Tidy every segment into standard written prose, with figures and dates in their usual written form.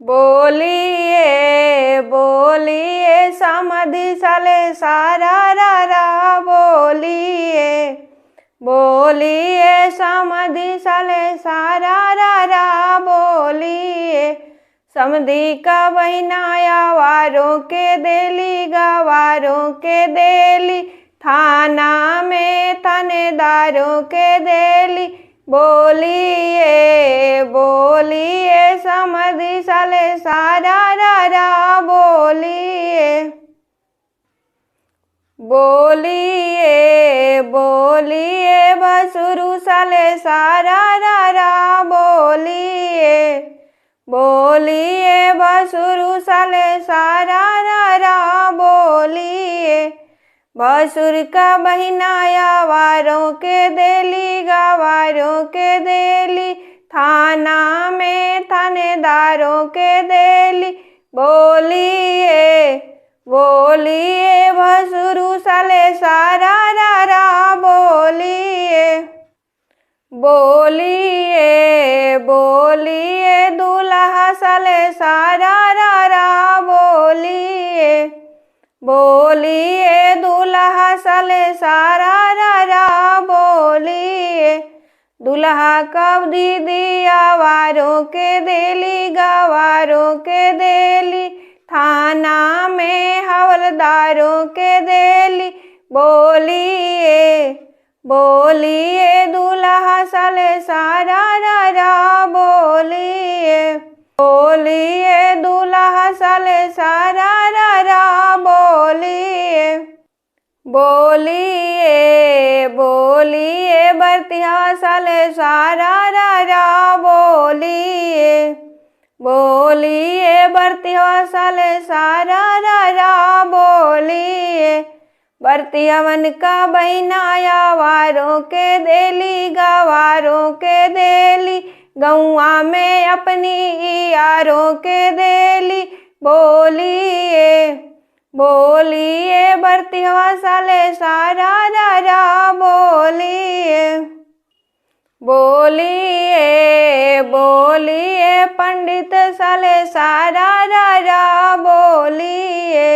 बोलिए बोलिए समधि साले सारा रा रा बोलिए बोलिए समधि साले सारा रा रा बोलिए समधि का बहिनाया वारों के देली गवारों के देली थाना में थानेदारों के देली बोलिए बोलिए समधि साले सारा रा रा बोलिए बोलिए बोलिए भसुरु साले सारा रा रा बोलिए बोलिए भसुरु साले सारा रा रा बोलिए भसुर का बहिनाया वारों के देली गवारों के देली थाना में थानेदारों के देली बोलिए बोलिए भसुरु साले सारा रा रा बोलिए बोलिए बोलिए दूल्हा साले सारा रा रा बोलिए बोलिए दूल्हा साले सारा रा रा बोलिए दूल्हा कब दीदी आवारों के देली गवारों के देली थाना में हवलदारों के देली बोलिए बोलिए दूल्हा साले सारा रा रा बोलिए बोलिए दूल्हा साले सारा रा रा बोलिए बोलिए बोलिए बरतिया साले सारा रा रा बोलिए बोलिए बरतिया साले सारा रा रा बोलिए बरतियावन का बहिनाया वारों के देली गवारों के देली गौआ में अपनी यारों के देली बोलिए बोलिए बरतिया साले सारा रा रा बोलिए बोलिए बोलिए पंडित साले सारा रा रा बोलिए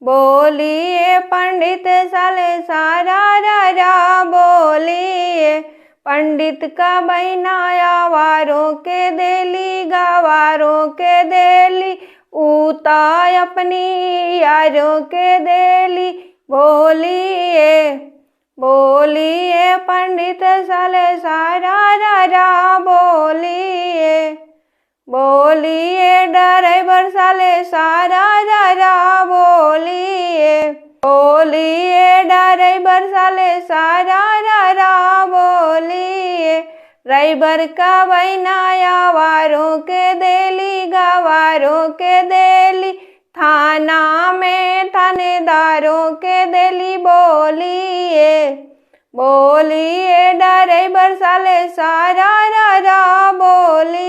बोलिए पंडित साले सारा रा रा बोलिए पंडित का बहिनाया वारों के देली गवारों के देली ऊता अपनी यारों के देली बोलिए बोलिए पंडित साले सारा रा रा बोलिए बोलिए ड्राइवर साले सारा रा रा बोलिए बोलिए ड्राइवर साले सारा रा रा बोलिए ड्राइवर का बहिनाया वारों के देली गवारों के देली थाना में थानेदारों के देली बोलिए बोलिए ड्राइवर साले सारा रा रा बोलिए।